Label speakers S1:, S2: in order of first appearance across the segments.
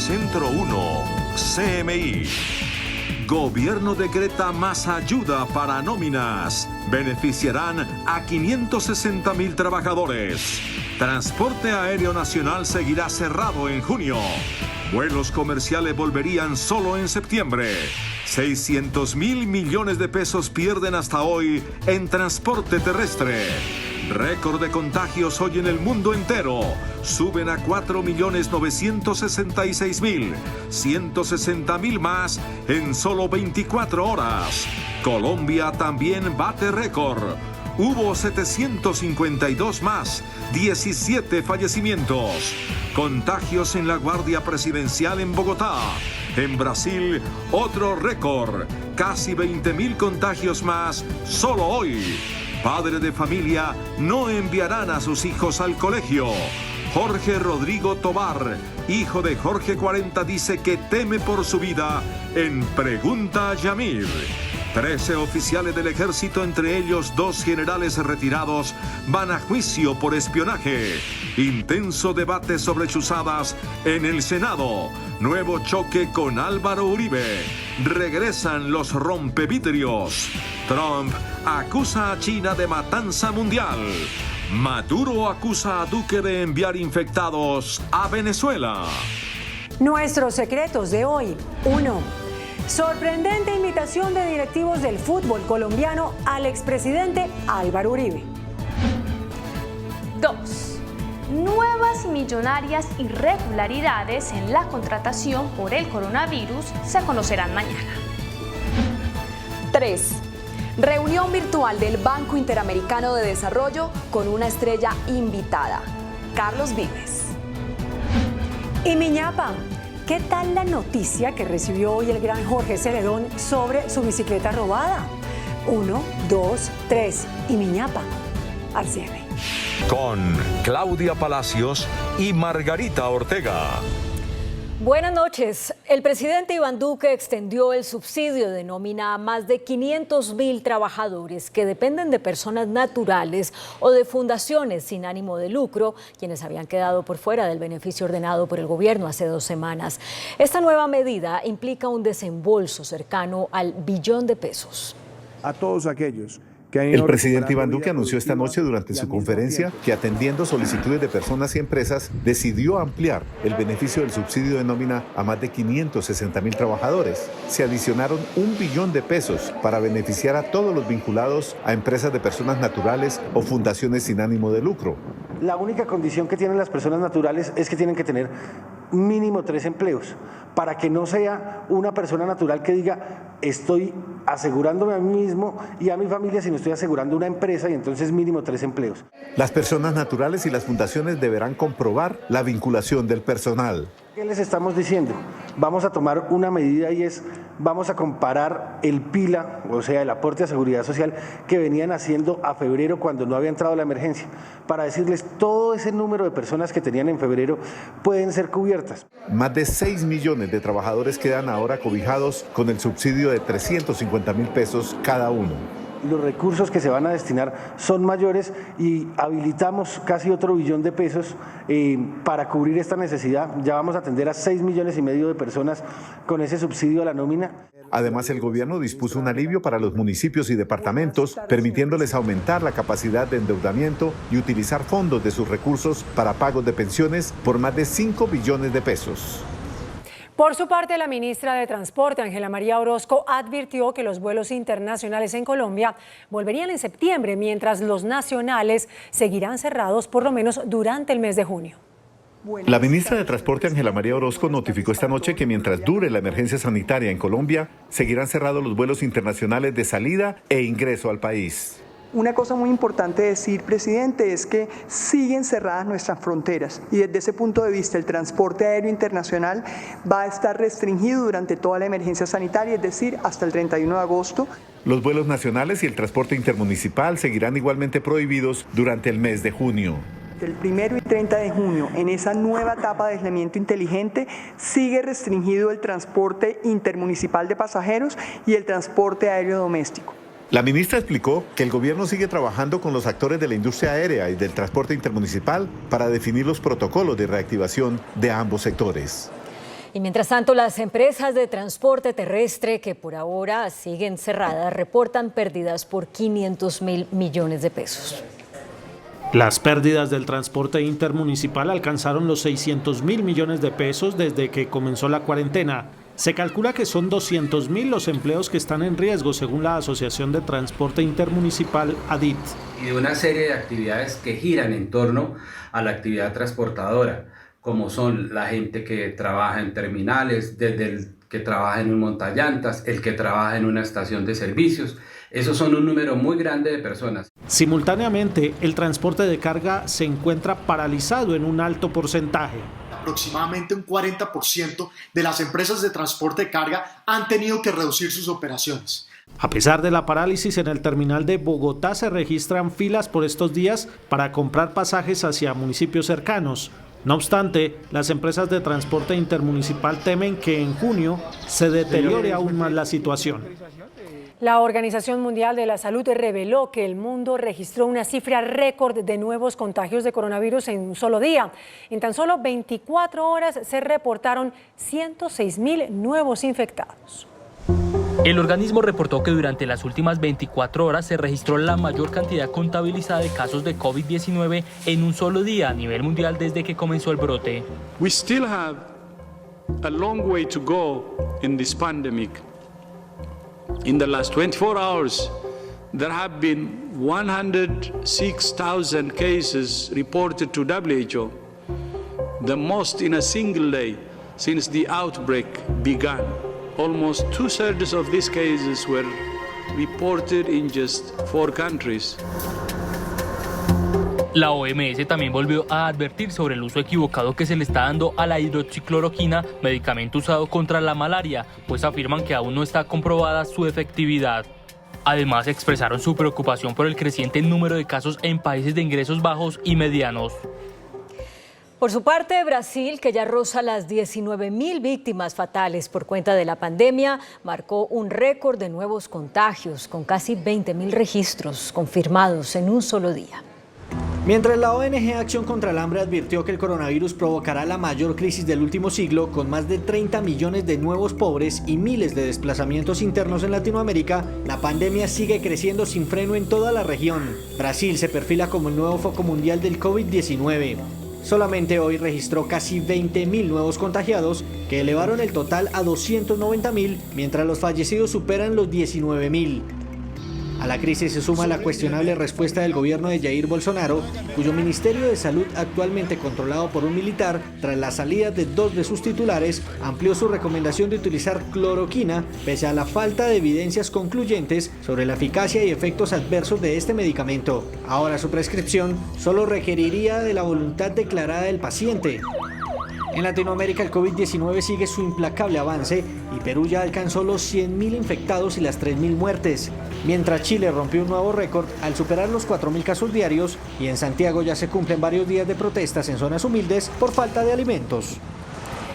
S1: Centro 1, CMI. Gobierno decreta más ayuda para nóminas. Beneficiarán a 560,000 trabajadores. Transporte aéreo nacional seguirá cerrado en junio. Vuelos comerciales volverían solo en septiembre. 600,000 millones de pesos pierden hasta hoy en transporte terrestre. Récord de contagios hoy en el mundo entero. Suben a 4.966.000. 160,000 más en solo 24 horas. Colombia también bate récord. Hubo 752 más, 17 fallecimientos. Contagios en la Guardia Presidencial en Bogotá. En Brasil, otro récord. Casi 20,000 contagios más solo hoy. Padres de familia no enviarán a sus hijos al colegio. Jorge Rodrigo Tobar, hijo de Jorge 40, dice que teme por su vida en Pregunta a Yamir. 13 oficiales del ejército, entre ellos 2 generales retirados, van a juicio por espionaje. Intenso debate sobre chuzadas en el Senado. Nuevo choque con Álvaro Uribe. Regresan los rompevidrios. Trump acusa a China de matanza mundial. Maduro acusa a Duque de enviar infectados a Venezuela.
S2: Nuestros secretos de hoy. 1. Sorprendente invitación de directivos del fútbol colombiano al expresidente Álvaro Uribe.
S3: 2. Nuevas millonarias irregularidades en la contratación por el coronavirus se conocerán mañana.
S4: 3. Reunión virtual del Banco Interamericano de Desarrollo con una estrella invitada, Carlos Vives.
S2: Y Miñapa, ¿qué tal la noticia que recibió hoy el gran Jorge Celedón sobre su bicicleta robada? 1, 2, 3 y Miñapa al cierre.
S1: Con Claudia Palacios y Margarita Ortega.
S5: Buenas noches. El presidente Iván Duque extendió el subsidio de nómina a más de 500,000 trabajadores que dependen de personas naturales o de fundaciones sin ánimo de lucro, quienes habían quedado por fuera del beneficio ordenado por el gobierno hace 2 semanas. Esta nueva medida implica un desembolso cercano al billón de pesos.
S6: A todos aquellos.
S7: El presidente Iván Duque anunció esta noche durante su conferencia que, atendiendo solicitudes de personas y empresas, decidió ampliar el beneficio del subsidio de nómina a más de 560,000 trabajadores. Se adicionaron 1 billón de pesos para beneficiar a todos los vinculados a empresas de personas naturales o fundaciones sin ánimo de lucro.
S8: La única condición que tienen las personas naturales es que tienen que tener mínimo 3 empleos, para que no sea una persona natural que diga estoy asegurándome a mí mismo y a mi familia, sino estoy asegurando una empresa y entonces mínimo 3 empleos.
S7: Las personas naturales y las fundaciones deberán comprobar la vinculación del personal.
S8: ¿Qué les estamos diciendo? Vamos a tomar una medida y es, vamos a comparar el PILA, o sea, el aporte a seguridad social que venían haciendo a febrero cuando no había entrado la emergencia, para decirles todo ese número de personas que tenían en febrero pueden ser cubiertas.
S7: Más de 6 millones de trabajadores quedan ahora cobijados con el subsidio de 350,000 pesos cada uno.
S8: Los recursos que se van a destinar son mayores y habilitamos casi otro billón de pesos para cubrir esta necesidad. Ya vamos a atender a 6,5 millones de personas con ese subsidio a la nómina.
S7: Además, el gobierno dispuso un alivio para los municipios y departamentos, permitiéndoles aumentar la capacidad de endeudamiento y utilizar fondos de sus recursos para pagos de pensiones por más de 5 billones de pesos.
S2: Por su parte, la ministra de Transporte, Ángela María Orozco, advirtió que los vuelos internacionales en Colombia volverían en septiembre, mientras los nacionales seguirán cerrados por lo menos durante el mes de junio.
S7: La ministra de Transporte, Ángela María Orozco, notificó esta noche que mientras dure la emergencia sanitaria en Colombia, seguirán cerrados los vuelos internacionales de salida e ingreso al país.
S9: Una cosa muy importante decir, presidente, es que siguen cerradas nuestras fronteras y desde ese punto de vista el transporte aéreo internacional va a estar restringido durante toda la emergencia sanitaria, es decir, hasta el 31 de agosto.
S7: Los vuelos nacionales y el transporte intermunicipal seguirán igualmente prohibidos durante el mes de junio.
S9: El 1 y 30 de junio, en esa nueva etapa de aislamiento inteligente, sigue restringido el transporte intermunicipal de pasajeros y el transporte aéreo doméstico.
S7: La ministra explicó que el gobierno sigue trabajando con los actores de la industria aérea y del transporte intermunicipal para definir los protocolos de reactivación de ambos sectores.
S5: Y mientras tanto, las empresas de transporte terrestre que por ahora siguen cerradas reportan pérdidas por 500.000 millones de pesos.
S6: Las pérdidas del transporte intermunicipal alcanzaron los 600.000 millones de pesos desde que comenzó la cuarentena. Se calcula que son 200.000 los empleos que están en riesgo, según la Asociación de Transporte Intermunicipal ADIT.
S10: Y de una serie de actividades que giran en torno a la actividad transportadora, como son la gente que trabaja en terminales, desde el que trabaja en un montallantas, el que trabaja en una estación de servicios. Esos son un número muy grande de personas.
S6: Simultáneamente, el transporte de carga se encuentra paralizado en un alto porcentaje.
S11: Aproximadamente un 40% de las empresas de transporte de carga han tenido que reducir sus operaciones.
S6: A pesar de la parálisis en el terminal de Bogotá, se registran filas por estos días para comprar pasajes hacia municipios cercanos. No obstante, las empresas de transporte intermunicipal temen que en junio se deteriore aún más la situación.
S2: La Organización Mundial de la Salud reveló que el mundo registró una cifra récord de nuevos contagios de coronavirus en un solo día. En tan solo 24 horas se reportaron 106.000 nuevos infectados.
S12: El organismo reportó que durante las últimas 24 horas se registró la mayor cantidad contabilizada de casos de COVID-19 en un solo día a nivel mundial desde que comenzó el brote.
S13: We still have a long way to go in this pandemic. In the last 24 hours, there have been 106,000 cases reported to WHO, the most in a single day since the outbreak began. Almost 2/3 of these cases were reported in just 4 countries.
S12: La OMS también volvió a advertir sobre el uso equivocado que se le está dando a la hidroxicloroquina, medicamento usado contra la malaria, pues afirman que aún no está comprobada su efectividad. Además, expresaron su preocupación por el creciente número de casos en países de ingresos bajos y medianos.
S5: Por su parte, Brasil, que ya roza las 19.000 víctimas fatales por cuenta de la pandemia, marcó un récord de nuevos contagios, con casi 20.000 registros confirmados en un solo día.
S14: Mientras la ONG Acción contra el Hambre advirtió que el coronavirus provocará la mayor crisis del último siglo, con más de 30 millones de nuevos pobres y miles de desplazamientos internos en Latinoamérica, la pandemia sigue creciendo sin freno en toda la región. Brasil se perfila como el nuevo foco mundial del COVID-19. Solamente hoy registró casi 20.000 nuevos contagiados, que elevaron el total a 290.000, mientras los fallecidos superan los 19.000. A la crisis se suma la cuestionable respuesta del gobierno de Jair Bolsonaro, cuyo Ministerio de Salud, actualmente controlado por un militar, tras la salida de 2 de sus titulares, amplió su recomendación de utilizar cloroquina, pese a la falta de evidencias concluyentes sobre la eficacia y efectos adversos de este medicamento. Ahora su prescripción solo requeriría de la voluntad declarada del paciente. En Latinoamérica el COVID-19 sigue su implacable avance y Perú ya alcanzó los 100.000 infectados y las 3.000 muertes, mientras Chile rompió un nuevo récord al superar los 4.000 casos diarios y en Santiago ya se cumplen varios días de protestas en zonas humildes por falta de alimentos.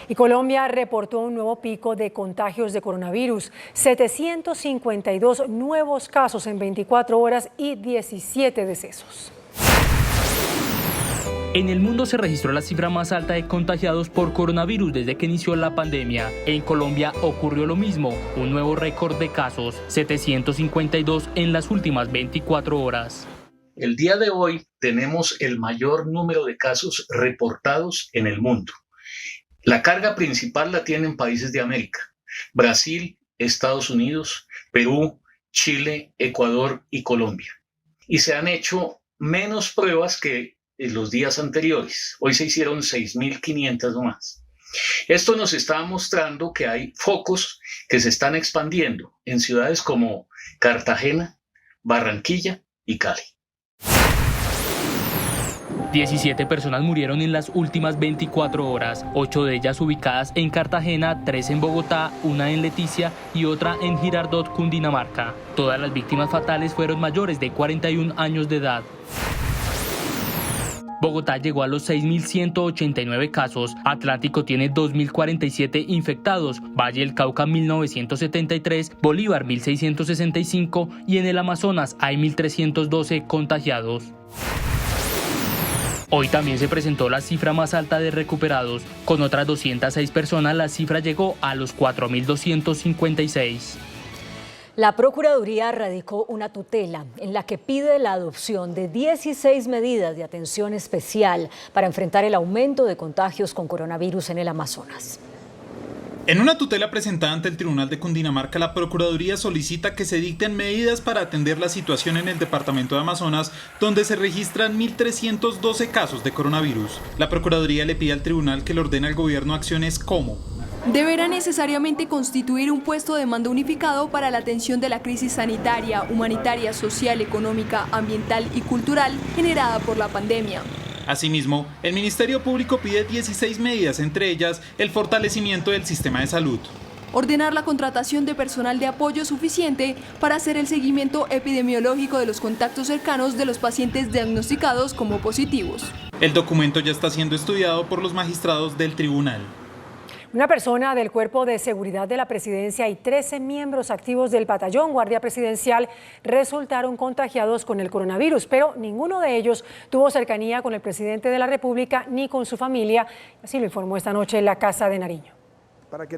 S2: Y Colombia reportó un nuevo pico de contagios de coronavirus, 752 nuevos casos en 24 horas y 17 decesos.
S12: En el mundo se registró la cifra más alta de contagiados por coronavirus desde que inició la pandemia. En Colombia ocurrió lo mismo, un nuevo récord de casos, 752 en las últimas 24 horas.
S15: El día de hoy tenemos el mayor número de casos reportados en el mundo. La carga principal la tienen países de América: Brasil, Estados Unidos, Perú, Chile, Ecuador y Colombia. Y se han hecho menos pruebas que en los días anteriores. Hoy se hicieron 6.500 más. Esto nos está mostrando que hay focos que se están expandiendo en ciudades como Cartagena, Barranquilla y Cali.
S12: 17 personas murieron en las últimas 24 horas, 8 de ellas ubicadas en Cartagena, 3 en Bogotá, 1 en Leticia y otra en Girardot, Cundinamarca. Todas las víctimas fatales fueron mayores de 41 años de edad. Bogotá llegó a los 6.189 casos, Atlántico tiene 2.047 infectados, Valle del Cauca 1.973, Bolívar 1.665 y en el Amazonas hay 1.312 contagiados. Hoy también se presentó la cifra más alta de recuperados. Con otras 206 personas, la cifra llegó a los 4.256.
S5: La Procuraduría radicó una tutela en la que pide la adopción de 16 medidas de atención especial para enfrentar el aumento de contagios con coronavirus en el Amazonas.
S16: En una tutela presentada ante el Tribunal de Cundinamarca, la Procuraduría solicita que se dicten medidas para atender la situación en el departamento de Amazonas, donde se registran 1.312 casos de coronavirus. La Procuraduría le pide al tribunal que le ordene al gobierno acciones como:
S17: deberá necesariamente constituir un puesto de mando unificado para la atención de la crisis sanitaria, humanitaria, social, económica, ambiental y cultural generada por la pandemia.
S16: Asimismo, el Ministerio Público pide 16 medidas, entre ellas el fortalecimiento del sistema de salud.
S17: Ordenar la contratación de personal de apoyo suficiente para hacer el seguimiento epidemiológico de los contactos cercanos de los pacientes diagnosticados como positivos.
S16: El documento ya está siendo estudiado por los magistrados del tribunal.
S2: Una persona del Cuerpo de Seguridad de la Presidencia y 13 miembros activos del Batallón Guardia Presidencial resultaron contagiados con el coronavirus, pero ninguno de ellos tuvo cercanía con el presidente de la República ni con su familia. Así lo informó esta noche la Casa de Nariño.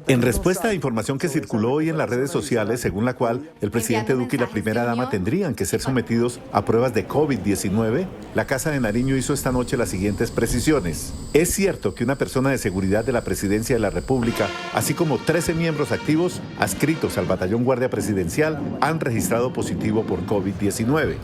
S7: En respuesta a información que circuló hoy en las redes sociales, según la cual el presidente Duque y la primera dama tendrían que ser sometidos a pruebas de COVID-19, la Casa de Nariño hizo esta noche las siguientes precisiones. Es cierto que una persona de seguridad de la Presidencia de la República, así como 13 miembros activos adscritos al Batallón Guardia Presidencial, han registrado positivo por COVID-19.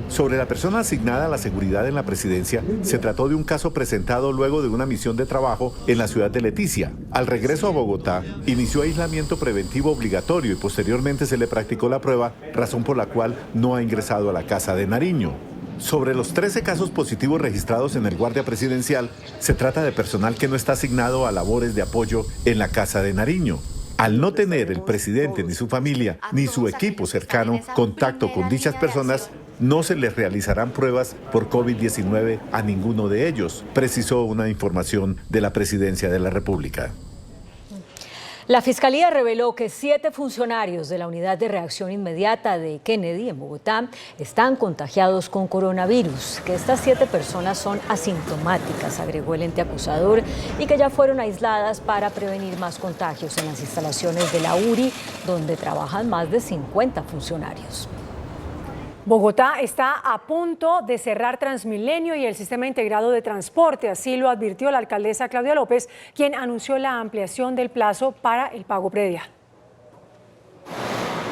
S7: Sobre la persona asignada a la seguridad en la presidencia, se trató de un caso presentado luego de una misión de trabajo en la ciudad de Leticia. Al regreso a Bogotá, inició aislamiento preventivo obligatorio y posteriormente se le practicó la prueba, razón por la cual no ha ingresado a la Casa de Nariño. Sobre los 13 casos positivos registrados en el Guardia Presidencial, se trata de personal que no está asignado a labores de apoyo en la Casa de Nariño. Al no tener el presidente ni su familia ni su equipo cercano contacto con dichas personas, no se les realizarán pruebas por COVID-19 a ninguno de ellos, precisó una información de la Presidencia de la República.
S5: La Fiscalía reveló que 7 funcionarios de la Unidad de Reacción Inmediata de Kennedy en Bogotá están contagiados con coronavirus, que estas 7 personas son asintomáticas, agregó el ente acusador, y que ya fueron aisladas para prevenir más contagios en las instalaciones de la URI, donde trabajan más de 50 funcionarios.
S2: Bogotá está a punto de cerrar Transmilenio y el sistema integrado de transporte, así lo advirtió la alcaldesa Claudia López, quien anunció la ampliación del plazo para el pago predial.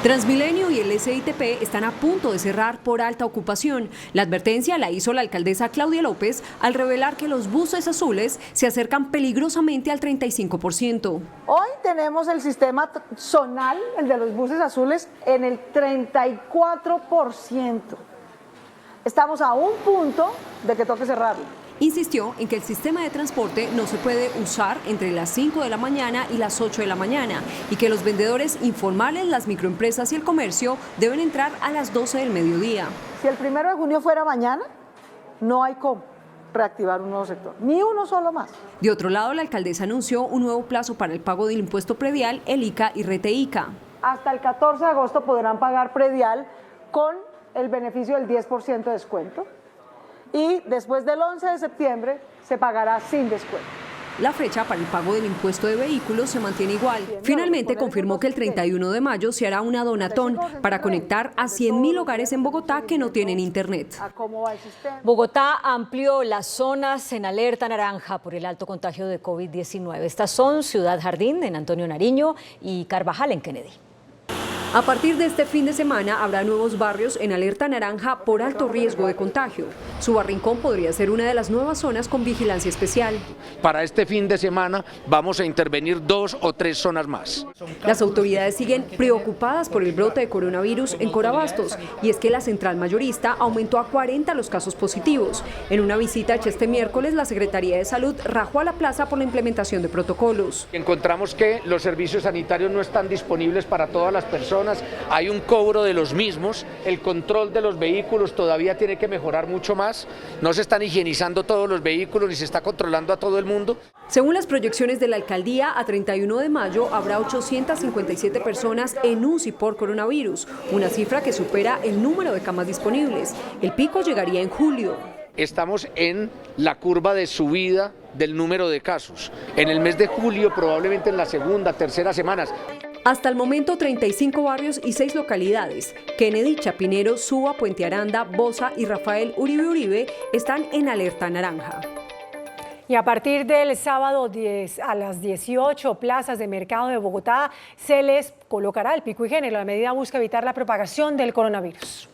S18: Transmilenio y el SITP están a punto de cerrar por alta ocupación. La advertencia la hizo la alcaldesa Claudia López al revelar que los buses azules se acercan peligrosamente al 35%.
S19: Hoy tenemos el sistema zonal, el de los buses azules, en el 34%. Estamos a un punto de que toque cerrarlo.
S18: Insistió en que el sistema de transporte no se puede usar entre las 5 de la mañana y las 8 de la mañana y que los vendedores informales, las microempresas y el comercio deben entrar a las 12 del mediodía.
S19: Si el 1 de junio fuera mañana, no hay cómo reactivar un nuevo sector, ni uno solo más.
S18: De otro lado, la alcaldesa anunció un nuevo plazo para el pago del impuesto predial, el ICA y RETEICA.
S19: Hasta el 14 de agosto podrán pagar predial con el beneficio del 10% de descuento. Y después del 11 de septiembre se pagará sin descuento.
S18: La fecha para el pago del impuesto de vehículos se mantiene igual. Finalmente confirmó que el 31 de mayo se hará una donatón para conectar a 100.000 hogares en Bogotá que no tienen internet.
S5: Bogotá amplió las zonas en alerta naranja por el alto contagio de COVID-19. Estas son Ciudad Jardín en Antonio Nariño y Carvajal en Kennedy.
S18: A partir de este fin de semana habrá nuevos barrios en alerta naranja por alto riesgo de contagio. Subarrincón podría ser una de las nuevas zonas con vigilancia especial.
S20: Para este fin de semana vamos a intervenir 2 o 3 zonas más.
S18: Las autoridades siguen preocupadas por el brote de coronavirus en Corabastos, y es que la central mayorista aumentó a 40 los casos positivos. En una visita hecha este miércoles, la Secretaría de Salud rajó a la plaza por la implementación de protocolos.
S20: Encontramos que los servicios sanitarios no están disponibles para todas las personas. Hay un cobro de los mismos, el control de los vehículos todavía tiene que mejorar mucho más, no se están higienizando todos los vehículos ni se está controlando a todo el mundo.
S18: Según las proyecciones de la alcaldía, a 31 de mayo habrá 857 personas en UCI por coronavirus, una cifra que supera el número de camas disponibles. El pico llegaría en julio.
S20: estamos en la curva de subida del número de casos. En el mes de julio, probablemente en la segunda, tercera semanas.
S18: Hasta el momento, 35 barrios y 6 localidades, Kennedy, Chapinero, Suba, Puente Aranda, Bosa y Rafael Uribe Uribe, están en alerta naranja.
S2: Y a partir del sábado a las 18 plazas de mercado de Bogotá se les colocará el pico y género. La medida busca evitar la propagación del coronavirus.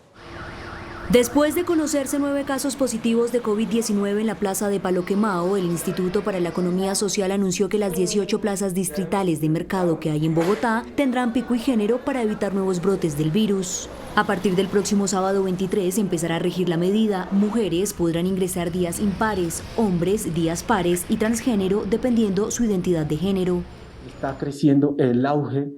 S21: Después de conocerse 9 casos positivos de COVID-19 en la plaza de Palo Quemado, el Instituto para la Economía Social anunció que las 18 plazas distritales de mercado que hay en Bogotá tendrán pico y género para evitar nuevos brotes del virus. A partir del próximo sábado 23 empezará a regir la medida. Mujeres podrán ingresar días impares, hombres días pares y transgénero dependiendo su identidad de género.
S22: Está creciendo el auge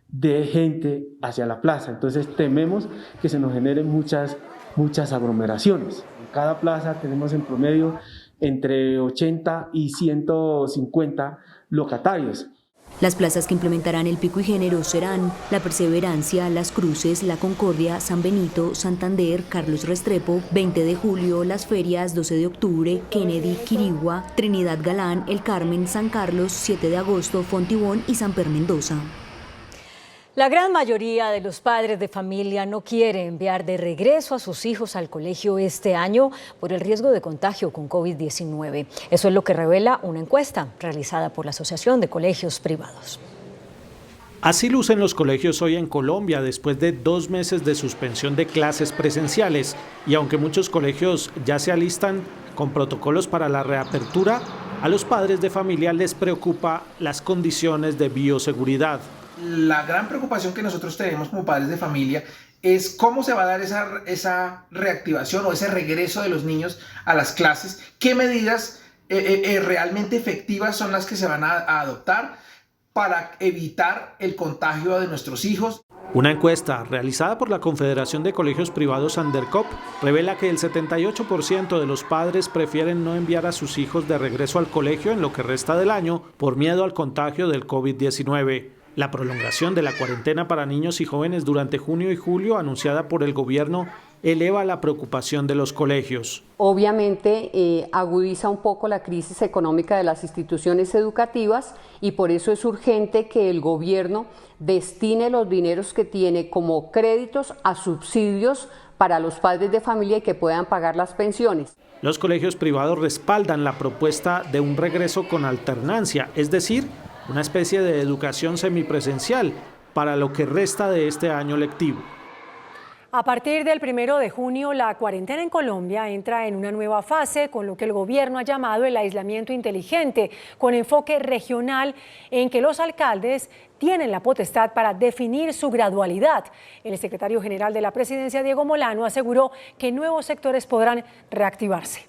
S22: de gente hacia la plaza, entonces tememos que se nos generen muchas aglomeraciones. En cada plaza tenemos en promedio entre 80 y 150 locatarios.
S21: Las plazas que implementarán el pico y género serán La Perseverancia, Las Cruces, La Concordia, San Benito, Santander, Carlos Restrepo, 20 de julio, Las Ferias, 12 de octubre, Kennedy, Quirigua, Trinidad Galán, El Carmen, San Carlos, 7 de agosto, Fontibón y San Per Mendoza.
S5: La gran mayoría de los padres de familia no quiere enviar de regreso a sus hijos al colegio este año por el riesgo de contagio con COVID-19. Eso es lo que revela una encuesta realizada por la Asociación de Colegios Privados.
S6: Así lucen los colegios hoy en Colombia después de 2 meses de suspensión de clases presenciales y aunque muchos colegios ya se alistan con protocolos para la reapertura, a los padres de familia les preocupa las condiciones de bioseguridad.
S23: La gran preocupación que nosotros tenemos como padres de familia es cómo se va a dar esa reactivación o ese regreso de los niños a las clases, qué medidas realmente efectivas son las que se van a adoptar para evitar el contagio de nuestros hijos.
S6: Una encuesta realizada por la Confederación de Colegios Privados Andercop revela que el 78% de los padres prefieren no enviar a sus hijos de regreso al colegio en lo que resta del año por miedo al contagio del COVID-19. La prolongación de la cuarentena para niños y jóvenes durante junio y julio, anunciada por el gobierno, eleva la preocupación de los colegios.
S24: Obviamente agudiza un poco la crisis económica de las instituciones educativas y por eso es urgente que el gobierno destine los dineros que tiene como créditos a subsidios para los padres de familia y que puedan pagar las pensiones.
S6: Los colegios privados respaldan la propuesta de un regreso con alternancia, es decir, una especie de educación semipresencial para lo que resta de este año lectivo.
S2: A partir del 1 de junio, la cuarentena en Colombia entra en una nueva fase, con lo que el gobierno ha llamado el aislamiento inteligente, con enfoque regional en que los alcaldes tienen la potestad para definir su gradualidad. El secretario general de la Presidencia, Diego Molano, aseguró que nuevos sectores podrán reactivarse.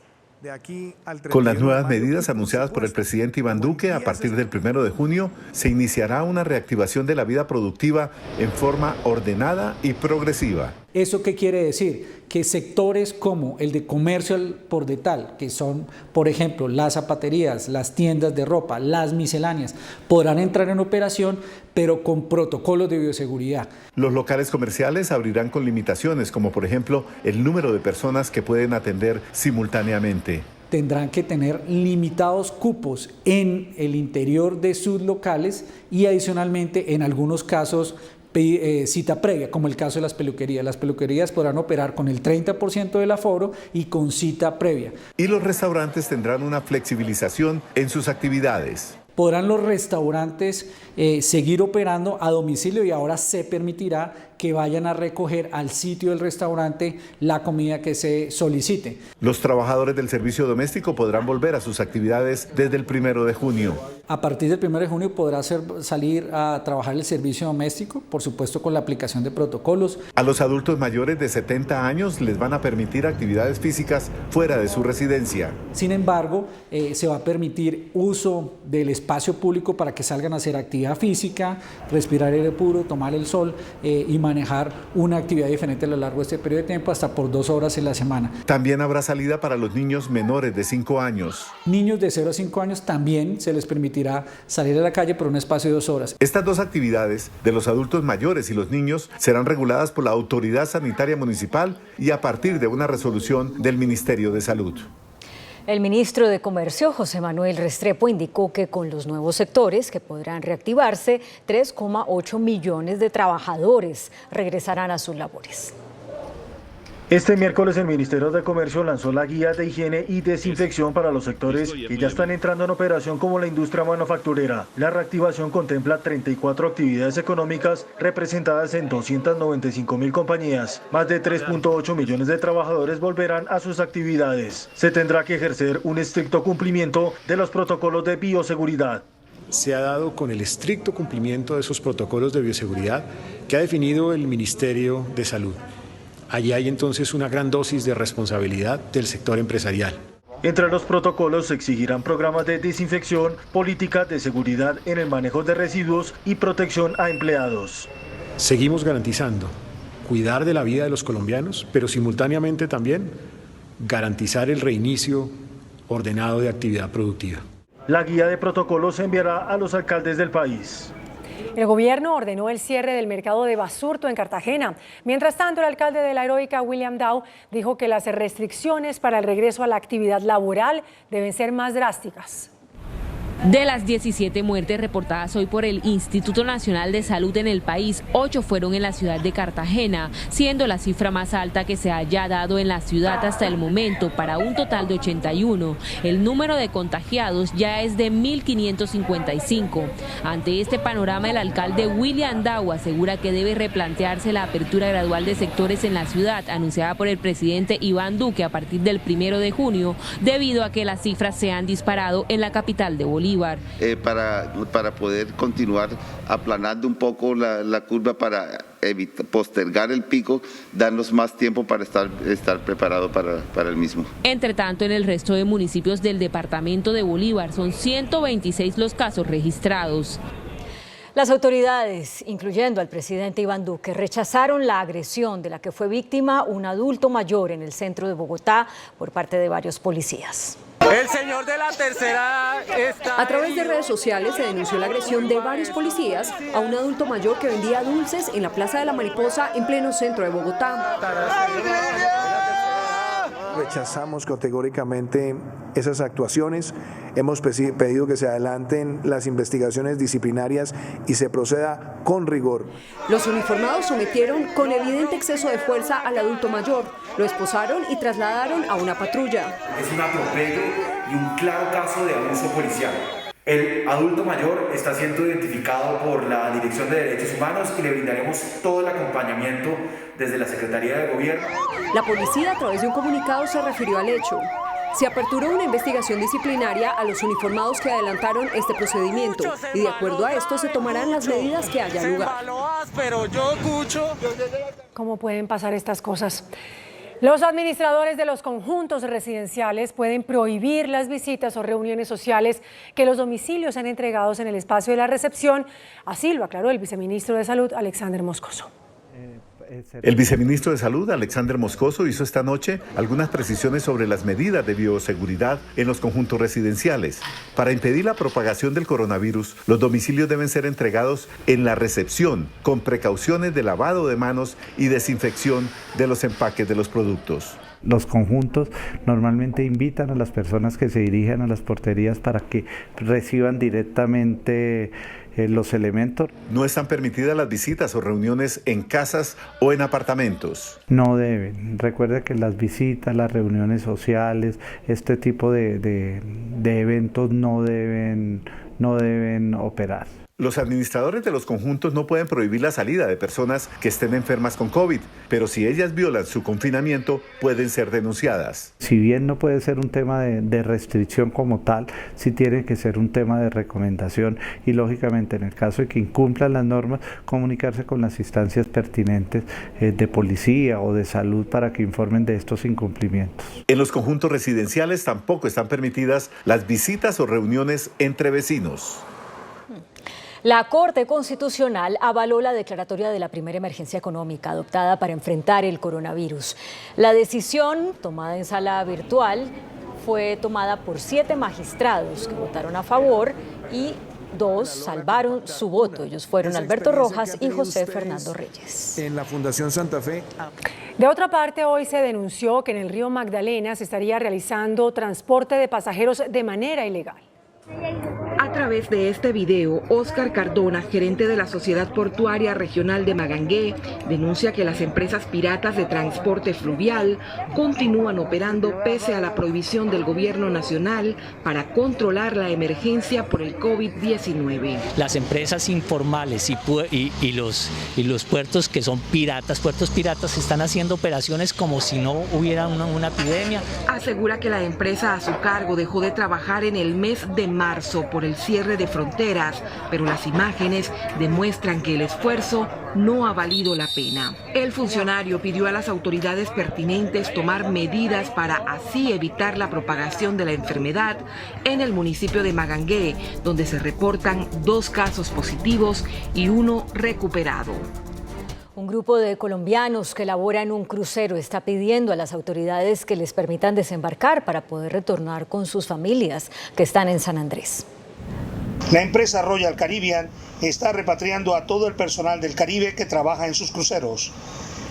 S7: Con las nuevas medidas anunciadas por el presidente Iván Duque, a partir del 1 de junio se iniciará una reactivación de la vida productiva en forma ordenada y progresiva.
S25: ¿Eso qué quiere decir? Que sectores como el de comercio al por detal, que son, por ejemplo, las zapaterías, las tiendas de ropa, las misceláneas, podrán entrar en operación, pero con protocolos de bioseguridad.
S7: Los locales comerciales abrirán con limitaciones, como por ejemplo el número de personas que pueden atender simultáneamente.
S25: Tendrán que tener limitados cupos en el interior de sus locales y adicionalmente en algunos casos cita previa, como el caso de las peluquerías. Las peluquerías podrán operar con el 30% del aforo y con cita previa.
S7: Y los restaurantes tendrán una flexibilización en sus actividades.
S25: Podrán los restaurantes seguir operando a domicilio y ahora se permitirá que vayan a recoger al sitio del restaurante la comida que se solicite.
S7: Los trabajadores del servicio doméstico podrán volver a sus actividades desde el 1 de junio.
S25: A partir del 1 de junio podrá salir a trabajar el servicio doméstico, por supuesto con la aplicación de protocolos.
S7: A los adultos mayores de 70 años les van a permitir actividades físicas fuera de su residencia.
S25: Sin embargo, se va a permitir uso del espacio espacio público para que salgan a hacer actividad física, respirar aire puro, tomar el sol y manejar una actividad diferente a lo largo de este periodo de tiempo hasta por 2 horas en la semana.
S7: También habrá salida para los niños menores de 5 años.
S25: Niños de 0 a 5 años también se les permitirá salir a la calle por un espacio de 2 horas.
S7: Estas dos actividades de los adultos mayores y los niños serán reguladas por la Autoridad Sanitaria Municipal y a partir de una resolución del Ministerio de Salud.
S5: El ministro de Comercio, José Manuel Restrepo, indicó que con los nuevos sectores que podrán reactivarse, 3,8 millones de trabajadores regresarán a sus labores.
S1: Este miércoles el Ministerio de Comercio lanzó la guía de higiene y desinfección para los sectores que ya están entrando en operación como la industria manufacturera. La reactivación contempla 34 actividades económicas representadas en 295.000 compañías. Más de 3,8 millones de trabajadores volverán a sus actividades. Se tendrá que ejercer un estricto cumplimiento de los protocolos de bioseguridad.
S3: Se ha dado con el estricto cumplimiento de esos protocolos de bioseguridad que ha definido el Ministerio de Salud. Allí hay entonces una gran dosis de responsabilidad del sector empresarial.
S1: Entre los protocolos se exigirán programas de desinfección, políticas de seguridad en el manejo de residuos y protección a empleados.
S3: Seguimos garantizando cuidar de la vida de los colombianos, pero simultáneamente también garantizar el reinicio ordenado de actividad productiva.
S1: La guía de protocolos se enviará a los alcaldes del país.
S2: El gobierno ordenó el cierre del mercado de Basurto en Cartagena. Mientras tanto, el alcalde de La Heroica, William Dow, dijo que las restricciones para el regreso a la actividad laboral deben ser más drásticas.
S4: De las 17 muertes reportadas hoy por el Instituto Nacional de Salud en el país, 8 fueron en la ciudad de Cartagena, siendo la cifra más alta que se haya dado en la ciudad hasta el momento, para un total de 81. El número de contagiados ya es de 1.555. Ante este panorama, el alcalde William Dow asegura que debe replantearse la apertura gradual de sectores en la ciudad, anunciada por el presidente Iván Duque a partir del 1 de junio, debido a que las cifras se han disparado en la capital de Bolívar.
S8: Para poder continuar aplanando un poco la curva, para postergar el pico, darnos más tiempo para estar preparado para el mismo.
S4: Entre tanto, en el resto de municipios del departamento de Bolívar son 126 los casos registrados.
S5: Las autoridades, incluyendo al presidente Iván Duque, rechazaron la agresión de la que fue víctima un adulto mayor en el centro de Bogotá por parte de varios policías.
S9: El señor de la tercera está...
S18: A través de redes sociales se denunció la agresión de varios policías a un adulto mayor que vendía dulces en la Plaza de la Mariposa en pleno centro de Bogotá.
S26: Rechazamos categóricamente esas actuaciones. Hemos pedido que se adelanten las investigaciones disciplinarias y se proceda con rigor.
S18: Los uniformados sometieron con evidente exceso de fuerza al adulto mayor, lo esposaron y trasladaron a una patrulla.
S27: Es un atropello y un claro caso de abuso policial. El adulto mayor está siendo identificado por la Dirección de Derechos Humanos y le brindaremos todo el acompañamiento desde la Secretaría de Gobierno.
S18: La policía, a través de un comunicado, se refirió al hecho. Se aperturó una investigación disciplinaria a los uniformados que adelantaron este procedimiento y de acuerdo a esto se tomarán las medidas que haya lugar.
S2: ¿Cómo pueden pasar estas cosas? Los administradores de los conjuntos residenciales pueden prohibir las visitas o reuniones sociales que los domicilios sean entregados en el espacio de la recepción. Así lo aclaró el viceministro de Salud, Alexander Moscoso.
S7: El viceministro de Salud, Alexander Moscoso, hizo esta noche algunas precisiones sobre las medidas de bioseguridad en los conjuntos residenciales. Para impedir la propagación del coronavirus, los domicilios deben ser entregados en la recepción, con precauciones de lavado de manos y desinfección de los empaques de los productos.
S28: Los conjuntos normalmente invitan a las personas que se dirigen a las porterías para que reciban directamente los elementos.
S7: No están permitidas las visitas o reuniones en casas o en apartamentos.
S28: No deben. Recuerde que las visitas, las reuniones sociales, este tipo de eventos no deben operar.
S7: Los administradores de los conjuntos no pueden prohibir la salida de personas que estén enfermas con COVID, pero si ellas violan su confinamiento, pueden ser denunciadas.
S28: Si bien no puede ser un tema de restricción como tal, sí tiene que ser un tema de recomendación y lógicamente importante en el caso de que incumplan las normas, comunicarse con las instancias pertinentes de policía o de salud para que informen de estos incumplimientos.
S7: En los conjuntos residenciales tampoco están permitidas las visitas o reuniones entre vecinos.
S5: La Corte Constitucional avaló la declaratoria de la primera emergencia económica adoptada para enfrentar el coronavirus. La decisión, tomada en sala virtual, fue tomada por 7 magistrados que votaron a favor y 2 salvaron su voto. Ellos fueron Alberto Rojas y José Fernando Reyes.
S26: En la Fundación Santa Fe.
S2: De otra parte, hoy se denunció que en el río Magdalena se estaría realizando transporte de pasajeros de manera ilegal.
S10: A través de este video, Óscar Cardona, gerente de la Sociedad Portuaria Regional de Magangué, denuncia que las empresas piratas de transporte fluvial continúan operando pese a la prohibición del gobierno nacional para controlar la emergencia por el COVID-19.
S11: Las empresas informales y los puertos que son puertos piratas, están haciendo operaciones como si no hubiera una epidemia.
S10: Asegura que la empresa a su cargo dejó de trabajar en el mes de marzo por el cierre de fronteras, pero las imágenes demuestran que el esfuerzo no ha valido la pena. El funcionario pidió a las autoridades pertinentes tomar medidas para así evitar la propagación de la enfermedad en el municipio de Magangué, donde se reportan 2 casos positivos y 1 recuperado.
S5: Un grupo de colombianos que labora en un crucero está pidiendo a las autoridades que les permitan desembarcar para poder retornar con sus familias que están en San Andrés.
S12: La empresa Royal Caribbean está repatriando a todo el personal del Caribe que trabaja en sus cruceros.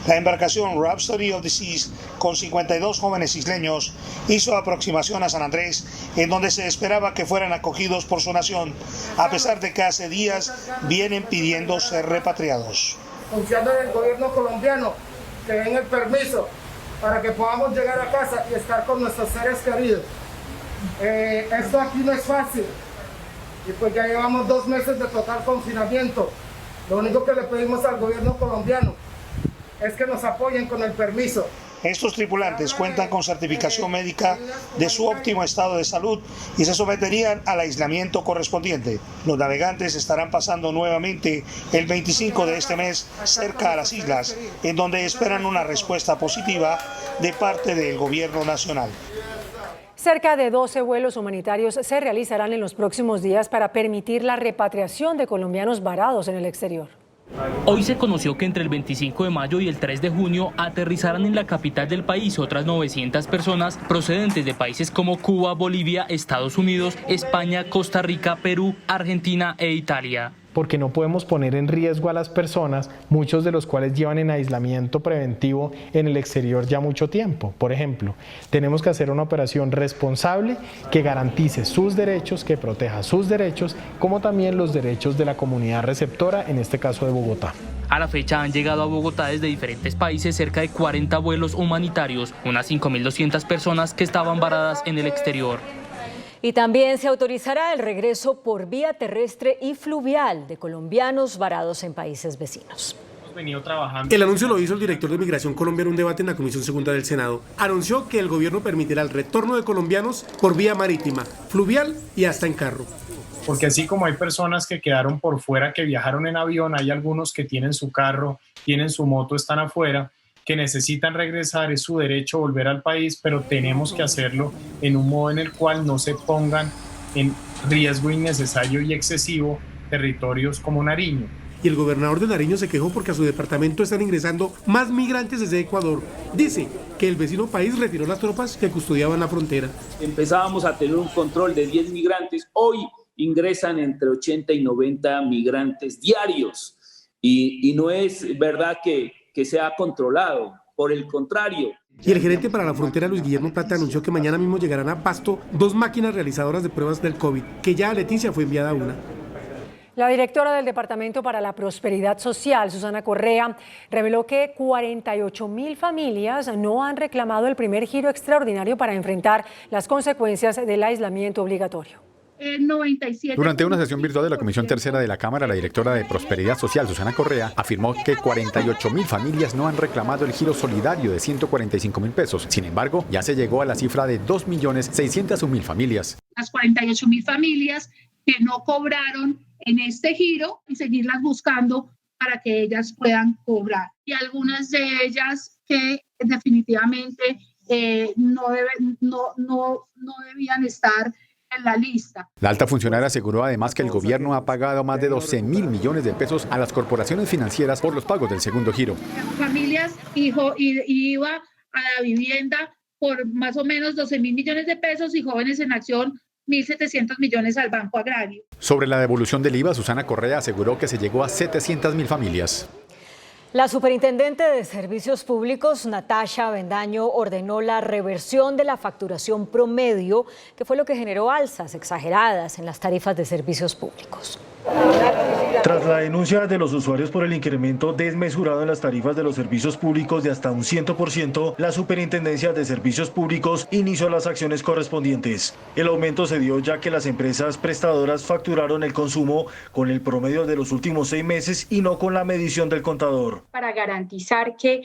S12: La embarcación Rhapsody of the Seas, con 52 jóvenes isleños, hizo aproximación a San Andrés, en donde se esperaba que fueran acogidos por su nación, a pesar de que hace días vienen pidiendo ser repatriados.
S13: Confiando en el gobierno colombiano que den el permiso para que podamos llegar a casa y estar con nuestros seres queridos. Esto aquí no es fácil y pues ya llevamos 2 meses de total confinamiento. Lo único que le pedimos al gobierno colombiano es que nos apoyen con el permiso.
S12: Estos tripulantes cuentan con certificación médica de su óptimo estado de salud y se someterían al aislamiento correspondiente. Los navegantes estarán pasando nuevamente el 25 de este mes cerca a las islas, en donde esperan una respuesta positiva de parte del gobierno nacional.
S2: Cerca de 12 vuelos humanitarios se realizarán en los próximos días para permitir la repatriación de colombianos varados en el exterior.
S14: Hoy se conoció que entre el 25 de mayo y el 3 de junio aterrizarán en la capital del país otras 900 personas procedentes de países como Cuba, Bolivia, Estados Unidos, España, Costa Rica, Perú, Argentina e Italia.
S15: Porque no podemos poner en riesgo a las personas, muchos de los cuales llevan en aislamiento preventivo en el exterior ya mucho tiempo. Por ejemplo, tenemos que hacer una operación responsable que garantice sus derechos, que proteja sus derechos, como también los derechos de la comunidad receptora, en este caso de Bogotá.
S14: A la fecha han llegado a Bogotá desde diferentes países cerca de 40 vuelos humanitarios, unas 5.200 personas que estaban varadas en el exterior.
S5: Y también se autorizará el regreso por vía terrestre y fluvial de colombianos varados en países vecinos.
S16: El anuncio lo hizo el director de Migración Colombia en un debate en la Comisión Segunda del Senado. Anunció que el gobierno permitirá el retorno de colombianos por vía marítima, fluvial y hasta en carro.
S15: Porque así como hay personas que quedaron por fuera, que viajaron en avión, hay algunos que tienen su carro, tienen su moto, están afuera, que necesitan regresar, es su derecho volver al país, pero tenemos que hacerlo en un modo en el cual no se pongan en riesgo innecesario y excesivo territorios como Nariño.
S16: Y el gobernador de Nariño se quejó porque a su departamento están ingresando más migrantes desde Ecuador. Dice que el vecino país retiró las tropas que custodiaban la frontera.
S17: Empezábamos a tener un control de 10 migrantes, hoy ingresan entre 80 y 90 migrantes diarios. Y no es verdad que se ha controlado, por el contrario.
S16: Y el gerente para la frontera, Luis Guillermo Plata, anunció que mañana mismo llegarán a Pasto 2 máquinas realizadoras de pruebas del COVID, que ya a Leticia fue enviada una.
S2: La directora del Departamento para la Prosperidad Social, Susana Correa, reveló que 48.000 familias no han reclamado el primer giro extraordinario para enfrentar las consecuencias del aislamiento obligatorio.
S29: 97%. Durante una sesión virtual de la Comisión Tercera de la Cámara, la directora de Prosperidad Social, Susana Correa, afirmó que 48.000 familias no han reclamado el giro solidario de 145.000 pesos. Sin embargo, ya se llegó a la cifra de 2.601.000 familias. Las 48.000 familias que no cobraron
S3: en este giro y seguirlas buscando para que ellas puedan cobrar. Y algunas de ellas que definitivamente no debían estar en la lista.
S29: La alta funcionaria aseguró además que el gobierno ha pagado más de 12.000 millones de pesos a las corporaciones financieras por los pagos del segundo giro.
S3: Familias iba a la vivienda por más o menos 12.000 millones de pesos y Jóvenes en Acción 1.700 millones al Banco Agrario.
S29: Sobre la devolución del IVA, Susana Correa aseguró que se llegó a 700.000 familias.
S5: La superintendente de Servicios Públicos, Natasha Bendaño, ordenó la reversión de la facturación promedio, que fue lo que generó alzas exageradas en las tarifas de servicios públicos.
S1: Tras la denuncia de los usuarios por el incremento desmesurado en las tarifas de los servicios públicos de hasta un 100%, la Superintendencia de Servicios Públicos inició las acciones correspondientes. El aumento se dio ya que las empresas prestadoras facturaron el consumo con el promedio de los últimos 6 meses y no con la medición del contador.
S6: Para garantizar que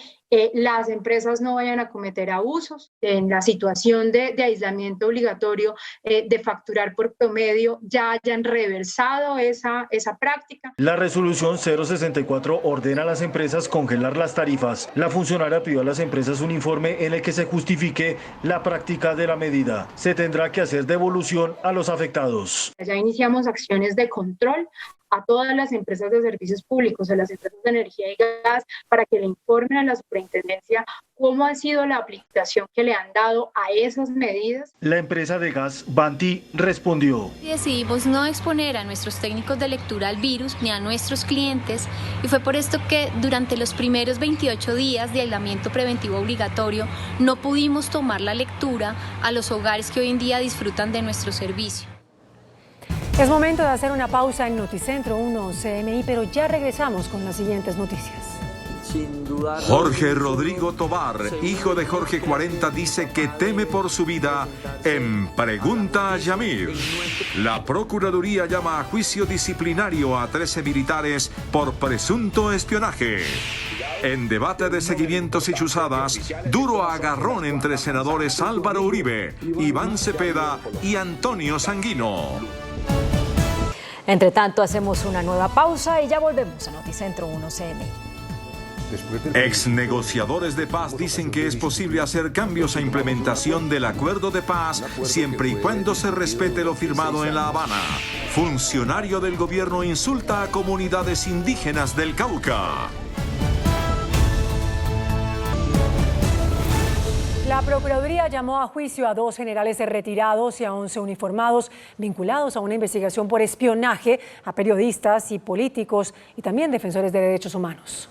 S6: las empresas no vayan a cometer abusos en la situación de aislamiento obligatorio, de facturar por promedio, ya hayan reversado esa práctica.
S1: La resolución 064 ordena a las empresas congelar las tarifas. La funcionaria pidió a las empresas un informe en el que se justifique la práctica de la medida. Se tendrá que hacer devolución a los afectados.
S6: Ya iniciamos acciones de control a todas las empresas de servicios públicos, a las empresas de energía y gas, para que le informen a la superintendencia cómo ha sido la aplicación que le han dado a esas medidas.
S1: La empresa de gas Banti respondió.
S19: Decidimos no exponer a nuestros técnicos de lectura al virus ni a nuestros clientes, y fue por esto que durante los primeros 28 días de aislamiento preventivo obligatorio no pudimos tomar la lectura a los hogares que hoy en día disfrutan de nuestro servicio.
S2: Es momento de hacer una pausa en Noticentro 1 CMI, pero ya regresamos con las siguientes noticias.
S20: Jorge Rodrigo Tobar, hijo de Jorge 40, dice que teme por su vida en Pregunta a Yamir. La Procuraduría llama a juicio disciplinario a 13 militares por presunto espionaje. En debate de seguimientos y chuzadas, duro agarrón entre senadores Álvaro Uribe, Iván Cepeda y Antonio Sanguino.
S5: Entre tanto, hacemos una nueva pausa y ya volvemos a Noticentro 1 CMI.
S20: Ex negociadores de paz dicen que es posible hacer cambios a implementación del acuerdo de paz siempre y cuando se respete lo firmado en La Habana. Funcionario del gobierno insulta a comunidades indígenas del Cauca.
S2: La Procuraduría llamó a juicio a 2 generales retirados y a 11 uniformados vinculados a una investigación por espionaje a periodistas y políticos y también defensores de derechos humanos.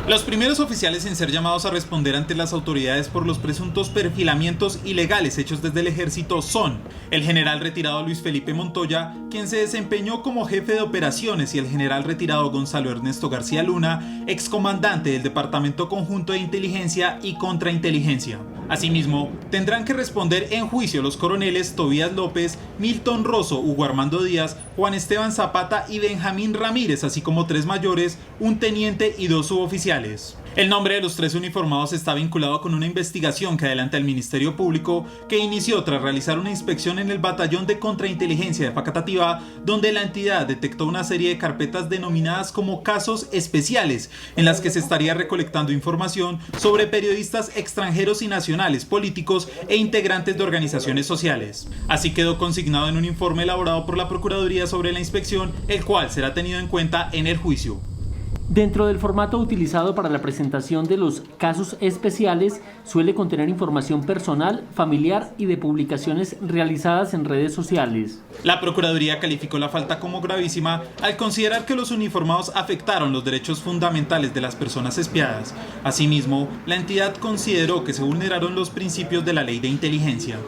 S21: Los primeros oficiales en ser llamados a responder ante las autoridades por los presuntos perfilamientos ilegales hechos desde el ejército son el general retirado Luis Felipe Montoya, quien se desempeñó como jefe de operaciones, y el general retirado Gonzalo Ernesto García Luna, excomandante del Departamento Conjunto de Inteligencia y Contrainteligencia. Asimismo, tendrán que responder en juicio los coroneles Tobías López, Milton Rosso, Hugo Armando Díaz, Juan Esteban Zapata y Benjamín Ramírez, así como 3 mayores, un teniente y 2 suboficiales. El nombre de los 3 uniformados está vinculado con una investigación que adelanta el Ministerio Público, que inició tras realizar una inspección en el Batallón de Contrainteligencia de Facatativá, donde la entidad detectó una serie de carpetas denominadas como casos especiales, en las que se estaría recolectando información sobre periodistas extranjeros y nacionales, políticos e integrantes de organizaciones sociales. Así quedó consignado en un informe elaborado por la Procuraduría sobre la inspección, el cual será tenido en cuenta en el juicio.
S22: Dentro del formato utilizado para la presentación de los casos especiales, suele contener información personal, familiar y de publicaciones realizadas en redes sociales.
S21: La Procuraduría calificó la falta como gravísima al considerar que los uniformados afectaron los derechos fundamentales de las personas espiadas. Asimismo, la entidad consideró que se vulneraron los principios de la ley de inteligencia.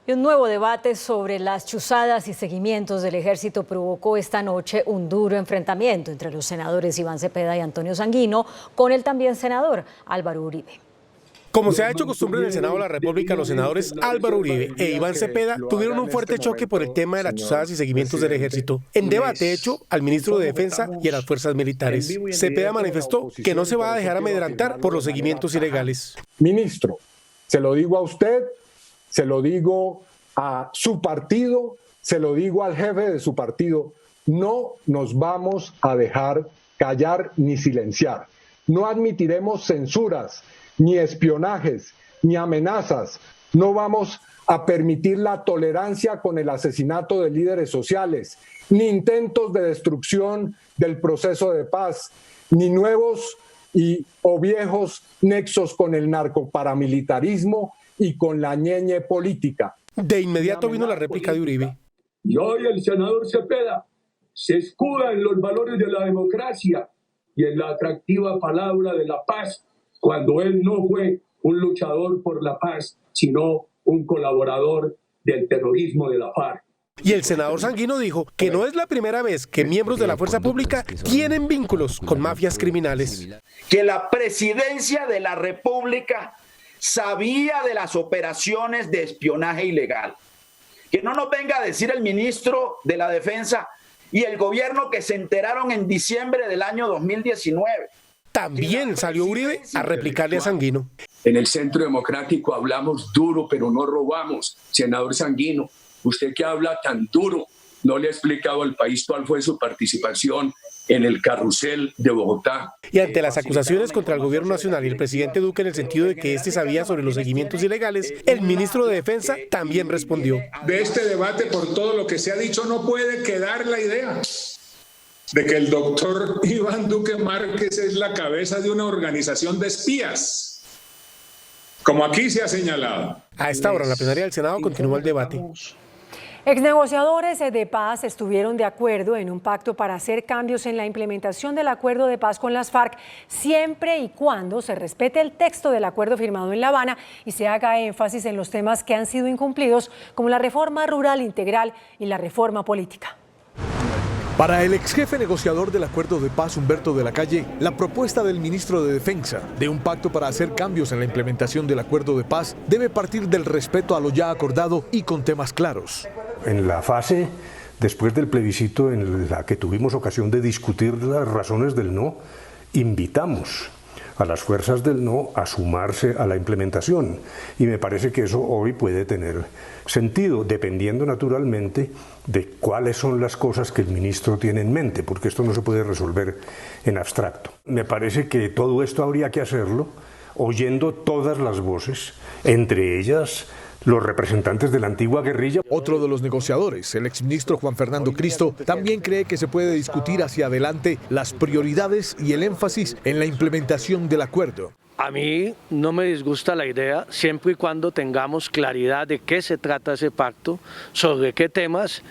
S5: Y un nuevo debate sobre las chuzadas y seguimientos del ejército provocó esta noche un duro enfrentamiento entre los senadores Iván Cepeda y Antonio Sanguino con el también senador Álvaro Uribe.
S16: Como se ha hecho costumbre en el Senado de la República, los senadores Álvaro Uribe e Iván Cepeda tuvieron un fuerte choque por el tema de las chuzadas y seguimientos del ejército, en debate hecho al ministro de Defensa y a las fuerzas militares. Cepeda manifestó que no se va a dejar amedrentar por los seguimientos ilegales.
S23: Ministro, se lo digo a usted, se lo digo a su partido, se lo digo al jefe de su partido. no nos vamos a dejar callar ni silenciar. No admitiremos censuras, ni espionajes, ni amenazas. No vamos a permitir la tolerancia con el asesinato de líderes sociales, ni intentos de destrucción del proceso de paz, ni nuevos o viejos nexos con el narcoparamilitarismo y con la ñeñe política.
S16: De inmediato vino la réplica de Uribe.
S4: Y hoy el senador Cepeda se escuda en los valores de la democracia y en la atractiva palabra de la paz, cuando él no fue un luchador por la paz, sino un colaborador del terrorismo de la FARC.
S16: Y el senador Sanguino dijo que no es la primera vez que miembros de la fuerza pública tienen vínculos con mafias criminales.
S7: Que la presidencia de la República sabía de las operaciones de espionaje ilegal. Que no nos venga a decir el ministro de la Defensa y el gobierno que se enteraron en diciembre del año 2019.
S16: También salió Uribe a replicarle a Sanguino.
S4: En el Centro Democrático hablamos duro, pero no robamos. Senador Sanguino, usted que habla tan duro, no le ha explicado al país cuál fue su participación en el carrusel de Bogotá.
S16: Y ante las acusaciones contra el gobierno nacional y el presidente Duque en el sentido de que éste sabía sobre los seguimientos ilegales, el ministro de Defensa también respondió.
S23: De este debate, por todo lo que se ha dicho, no puede quedar la idea de que el doctor Iván Duque Márquez es la cabeza de una organización de espías, como aquí se ha señalado.
S16: A esta hora, en la plenaria del Senado, continúa el debate.
S2: Exnegociadores de paz estuvieron de acuerdo en un pacto para hacer cambios en la implementación del acuerdo de paz con las FARC, siempre y cuando se respete el texto del acuerdo firmado en La Habana y se haga énfasis en los temas que han sido incumplidos, como la reforma rural integral y la reforma política.
S8: Para el ex jefe negociador del acuerdo de paz, Humberto de la Calle, la propuesta del ministro de Defensa de un pacto para hacer cambios en la implementación del acuerdo de paz debe partir del respeto a lo ya acordado y con temas claros.
S9: En la fase después del plebiscito en la que tuvimos ocasión de discutir las razones del no, invitamos a las fuerzas del no a sumarse a la implementación, y me parece que eso hoy puede tener sentido, dependiendo naturalmente de cuáles son las cosas que el ministro tiene en mente, porque esto no se puede resolver en abstracto. Me parece que todo esto habría que hacerlo oyendo todas las voces, entre ellas los representantes de la antigua guerrilla.
S8: Otro de los negociadores, el exministro Juan Fernando Cristo, también cree que se puede discutir hacia adelante las prioridades y el énfasis en la implementación del acuerdo.
S18: A mí no me disgusta la idea, siempre y cuando tengamos claridad de qué se trata ese pacto, sobre qué temas,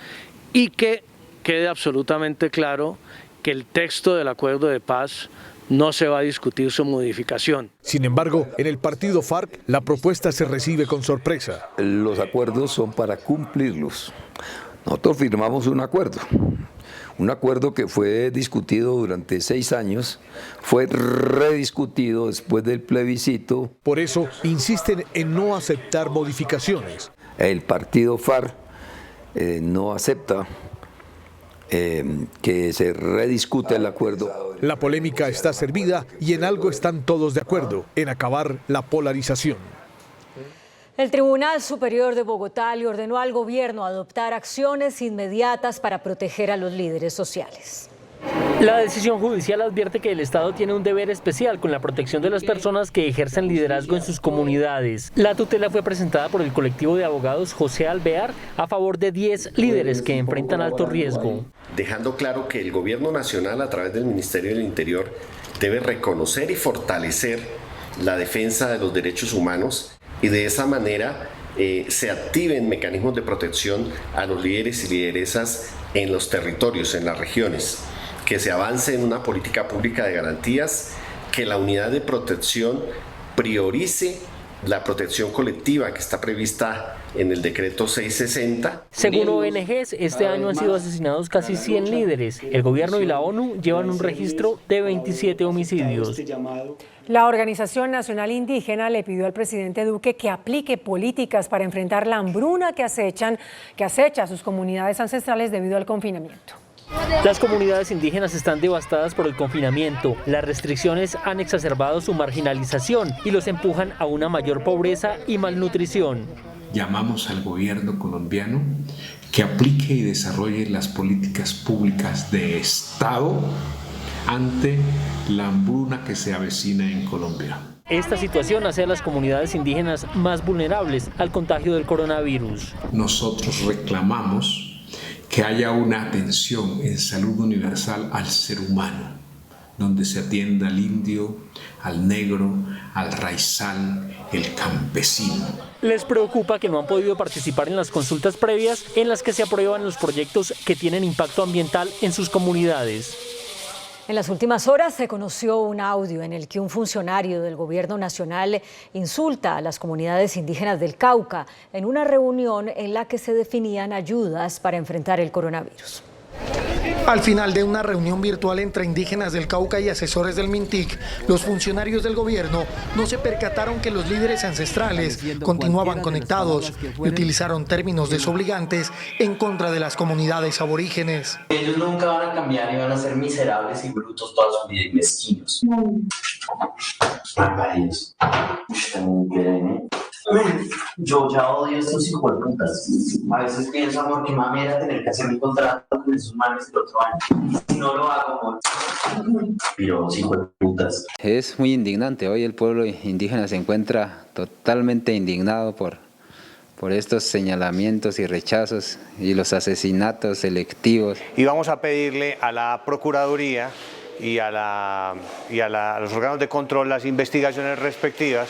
S18: y que quede absolutamente claro que el texto del acuerdo de paz no se va a discutir su modificación.
S8: Sin embargo, en el partido FARC, la propuesta se recibe con sorpresa.
S24: Los acuerdos son para cumplirlos. Nosotros firmamos un acuerdo que fue discutido durante 6 años, fue rediscutido después del plebiscito.
S8: Por eso, insisten en no aceptar modificaciones.
S24: El partido FARC no acepta que se rediscute el acuerdo.
S8: La polémica está servida y en algo están todos de acuerdo, en acabar la polarización.
S5: El Tribunal Superior de Bogotá le ordenó al gobierno adoptar acciones inmediatas para proteger a los líderes sociales.
S22: La decisión judicial advierte que el Estado tiene un deber especial con la protección de las personas que ejercen liderazgo en sus comunidades. La tutela fue presentada por el colectivo de abogados José Alvear a favor de 10 líderes que enfrentan alto riesgo.
S25: Dejando claro que el gobierno nacional, a través del Ministerio del Interior, debe reconocer y fortalecer la defensa de los derechos humanos y de esa manera se activen mecanismos de protección a los líderes y lideresas en los territorios, en las regiones. Que se avance en una política pública de garantías, que la unidad de protección priorice la protección colectiva que está prevista en el decreto 660.
S22: Según ONGs, este año han sido asesinados casi 100 líderes. El gobierno y la ONU llevan un registro de 27 homicidios.
S2: La Organización Nacional Indígena le pidió al presidente Duque que aplique políticas para enfrentar la hambruna que acecha a sus comunidades ancestrales debido al confinamiento.
S22: Las comunidades indígenas están devastadas por el confinamiento. Las restricciones han exacerbado su marginalización y los empujan a una mayor pobreza y malnutrición.
S27: Llamamos al gobierno colombiano
S10: que aplique y desarrolle las políticas públicas de Estado ante la hambruna que se avecina en Colombia.
S22: Esta situación hace a las comunidades indígenas más vulnerables al contagio del coronavirus.
S10: Nosotros reclamamos que haya una atención en salud universal al ser humano, donde se atienda al indio, al negro, al raizal, el campesino.
S22: Les preocupa que no han podido participar en las consultas previas en las que se aprueban los proyectos que tienen impacto ambiental en sus comunidades.
S5: En las últimas horas se conoció un audio en el que un funcionario del gobierno nacional insulta a las comunidades indígenas del Cauca en una reunión en la que se definían ayudas para enfrentar el coronavirus.
S11: Al final de una reunión virtual entre indígenas del Cauca y asesores del MINTIC, los funcionarios del gobierno no se percataron que los líderes ancestrales continuaban conectados y utilizaron términos desobligantes en contra de las comunidades aborígenes.
S12: Ellos nunca van a cambiar y van a ser miserables y brutos toda su vida y mezquinos. Barbaridades. Yo ya odio a estos hijos de putas. A veces pienso, amor, que mami era tener que hacer mi contrato con esos manes el otro año. Y si no lo hago, amor. Pero hijos de putas.
S13: Es muy indignante. Hoy el pueblo indígena se encuentra totalmente indignado por estos señalamientos y rechazos y los asesinatos selectivos.
S14: Y vamos a pedirle a la Procuraduría y a los órganos de control las investigaciones respectivas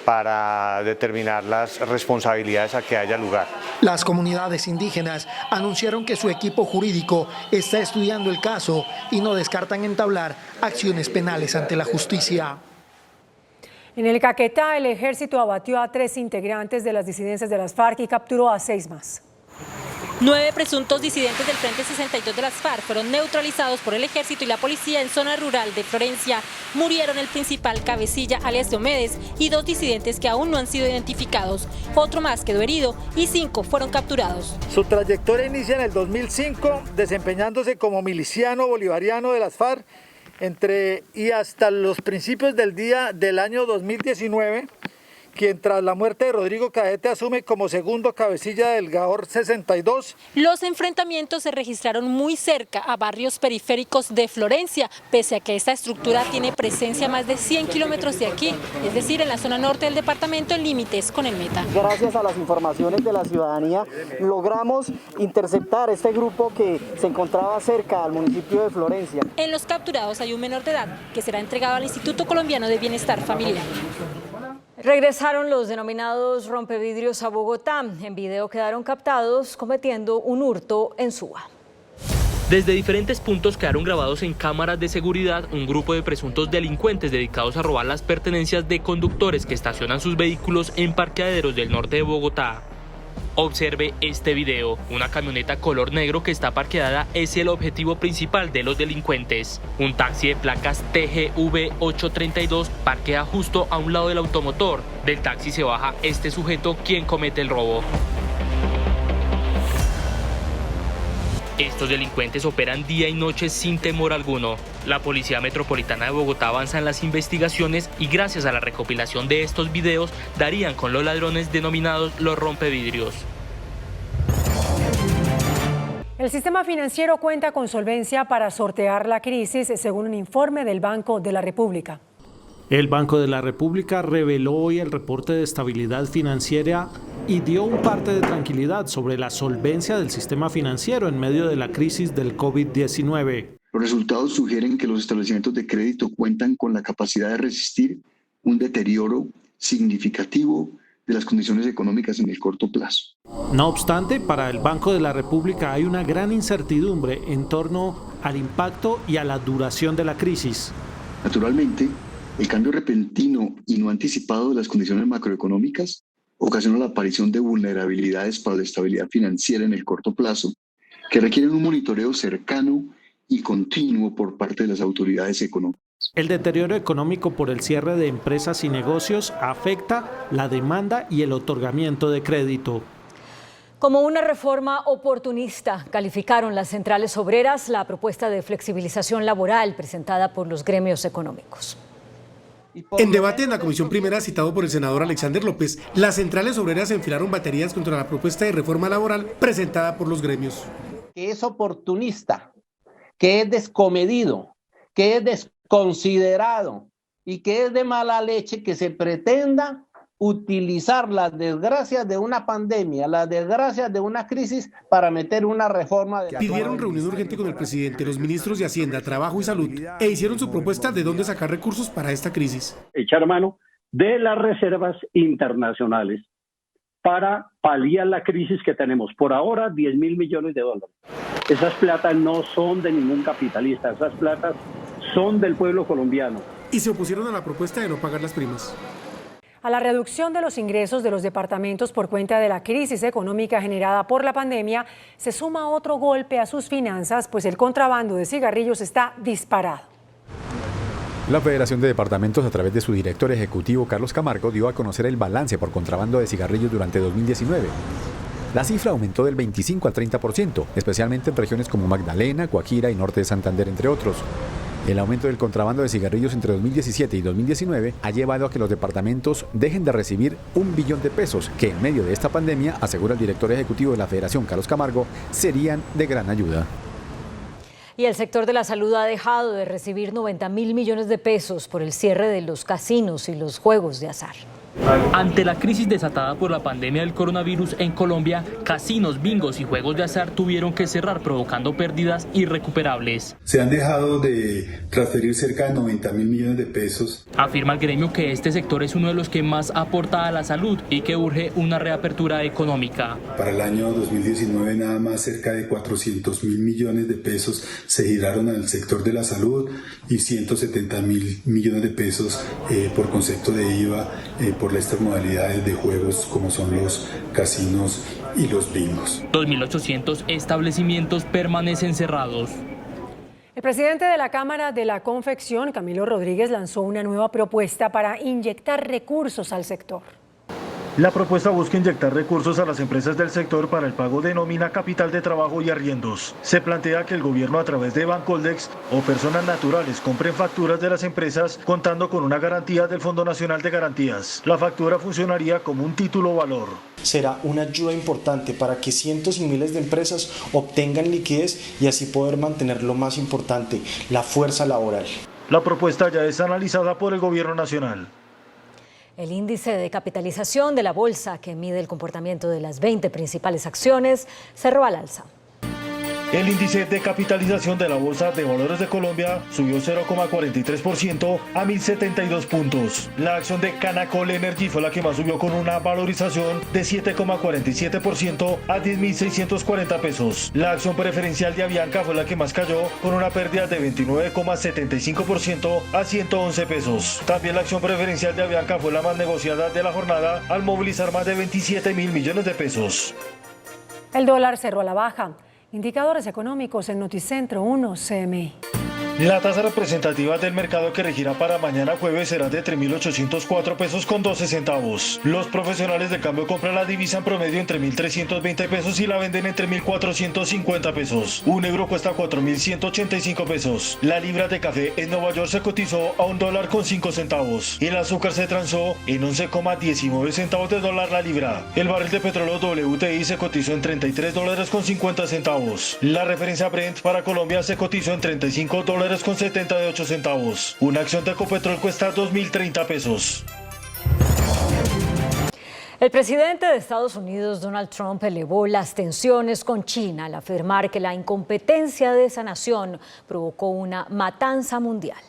S14: para determinar las responsabilidades a que haya lugar.
S11: Las comunidades indígenas anunciaron que su equipo jurídico está estudiando el caso y no descartan entablar acciones penales ante la justicia.
S2: En el Caquetá, el ejército abatió a 3 integrantes de las disidencias de las FARC y capturó a 6 más.
S15: 9 presuntos disidentes del Frente 62 de las FARC fueron neutralizados por el ejército y la policía en zona rural de Florencia. Murieron el principal cabecilla, alias Diomedes, y 2 disidentes que aún no han sido identificados. Otro más quedó herido y 5 fueron capturados.
S26: Su trayectoria inicia en el 2005, desempeñándose como miliciano bolivariano de las FARC y hasta los principios del año 2019. Quien tras la muerte de Rodrigo Cadete asume como segundo cabecilla del GAOR 62.
S15: Los enfrentamientos se registraron muy cerca a barrios periféricos de Florencia, pese a que esta estructura tiene presencia a más de 100 kilómetros de aquí, es decir, en la zona norte del departamento en límites con el Meta.
S27: Gracias a las informaciones de la ciudadanía logramos interceptar este grupo que se encontraba cerca al municipio de Florencia.
S15: En los capturados hay un menor de edad que será entregado al Instituto Colombiano de Bienestar Familiar.
S5: Regresaron los denominados rompevidrios a Bogotá. En video quedaron captados cometiendo un hurto en Suba.
S22: Desde diferentes puntos quedaron grabados en cámaras de seguridad un grupo de presuntos delincuentes dedicados a robar las pertenencias de conductores que estacionan sus vehículos en parqueaderos del norte de Bogotá. Observe este video. Una camioneta color negro que está parqueada es el objetivo principal de los delincuentes. Un taxi de placas TGV 832 parquea justo a un lado del automotor. Del taxi se baja este sujeto quien comete el robo. Estos delincuentes operan día y noche sin temor alguno. La Policía Metropolitana de Bogotá avanza en las investigaciones y gracias a la recopilación de estos videos darían con los ladrones denominados los rompevidrios.
S2: El sistema financiero cuenta con solvencia para sortear la crisis, según un informe del Banco de la República.
S28: El Banco de la República reveló hoy el reporte de estabilidad financiera y dio un parte de tranquilidad sobre la solvencia del sistema financiero en medio de la crisis del COVID-19.
S30: Los resultados sugieren que los establecimientos de crédito cuentan con la capacidad de resistir un deterioro significativo de las condiciones económicas en el corto plazo.
S28: No obstante, para el Banco de la República hay una gran incertidumbre en torno al impacto y a la duración de la crisis.
S30: Naturalmente, el cambio repentino y no anticipado de las condiciones macroeconómicas ocasiona la aparición de vulnerabilidades para la estabilidad financiera en el corto plazo, que requieren un monitoreo cercano y continuo por parte de las autoridades económicas.
S28: El deterioro económico por el cierre de empresas y negocios afecta la demanda y el otorgamiento de crédito.
S5: Como una reforma oportunista, calificaron las centrales obreras la propuesta de flexibilización laboral presentada por los gremios económicos.
S16: En debate en la Comisión Primera citado por el senador Alexander López, las centrales obreras enfilaron baterías contra la propuesta de reforma laboral presentada por los gremios.
S1: Que es oportunista, que es descomedido, que es desconsiderado y que es de mala leche que se pretenda utilizar las desgracias de una pandemia, las desgracias de una crisis para meter una reforma.
S16: Pidieron reunión urgente con el presidente, los ministros de Hacienda, Trabajo y Salud e hicieron su propuesta de dónde sacar recursos para esta crisis.
S3: Echar mano de las reservas internacionales para paliar la crisis que tenemos. Por ahora, 10.000 millones de dólares. Esas platas no son de ningún capitalista, esas platas son del pueblo colombiano.
S16: Y se opusieron a la propuesta de no pagar las primas.
S2: A la reducción de los ingresos de los departamentos por cuenta de la crisis económica generada por la pandemia, se suma otro golpe a sus finanzas, pues el contrabando de cigarrillos está disparado.
S4: La Federación de Departamentos, a través de su director ejecutivo Carlos Camargo, dio a conocer el balance por contrabando de cigarrillos durante 2019. La cifra aumentó del 25 al 30%, especialmente en regiones como Magdalena, Guajira y norte de Santander, entre otros. El aumento del contrabando de cigarrillos entre 2017 y 2019 ha llevado a que los departamentos dejen de recibir 1 billón de pesos, que en medio de esta pandemia, asegura el director ejecutivo de la Federación, Carlos Camargo, serían de gran ayuda.
S5: Y el sector de la salud ha dejado de recibir 90.000 millones de pesos por el cierre de los casinos y los juegos de azar.
S22: Ante la crisis desatada por la pandemia del coronavirus en Colombia, casinos, bingos y juegos de azar tuvieron que cerrar, provocando pérdidas irrecuperables.
S6: Se han dejado de transferir cerca de 90.000 millones de pesos.
S22: Afirma el gremio que este sector es uno de los que más aporta a la salud y que urge una reapertura económica.
S6: Para el año 2019 nada más cerca de 400.000 millones de pesos se giraron al sector de la salud y 170.000 millones de pesos por concepto de IVA por estas modalidades de juegos como son los casinos y los bingos.
S22: 2.800 establecimientos permanecen cerrados.
S2: El presidente de la Cámara de la Confección, Camilo Rodríguez, lanzó una nueva propuesta para inyectar recursos al sector.
S7: La propuesta busca inyectar recursos a las empresas del sector para el pago de nómina, capital de trabajo y arriendos. Se plantea que el gobierno, a través de Bancoldex o personas naturales, compren facturas de las empresas contando con una garantía del Fondo Nacional de Garantías. La factura funcionaría como un título valor.
S17: Será una ayuda importante para que cientos y miles de empresas obtengan liquidez y así poder mantener lo más importante, la fuerza laboral.
S7: La propuesta ya es analizada por el gobierno nacional.
S5: El índice de capitalización de la bolsa, que mide el comportamiento de las 20 principales acciones, cerró al alza.
S7: El índice de capitalización de la Bolsa de Valores de Colombia subió 0,43% a 1.072 puntos. La acción de Canacol Energy fue la que más subió, con una valorización de 7,47% a 10.640 pesos. La acción preferencial de Avianca fue la que más cayó, con una pérdida de 29,75% a 111 pesos. También la acción preferencial de Avianca fue la más negociada de la jornada, al movilizar más de 27.000 millones de pesos.
S2: El dólar cerró a la baja. Indicadores económicos en Noticentro 1 CMI.
S7: La tasa representativa del mercado que regirá para mañana jueves será de 3.804 pesos con 12 centavos. Los profesionales de cambio compran la divisa en promedio entre 1.320 pesos y la venden entre 1.450 pesos. Un euro cuesta 4.185 pesos. La libra de café en Nueva York se cotizó a $1.05 y el azúcar se transó en 11,19 centavos de dólar la libra. El barril de petróleo WTI se cotizó en $33.50. La referencia Brent para Colombia se cotizó en $35.78. Una acción de Ecopetrol cuesta 2.030 pesos.
S5: El presidente de Estados Unidos, Donald Trump, elevó las tensiones con China al afirmar que la incompetencia de esa nación provocó una matanza mundial.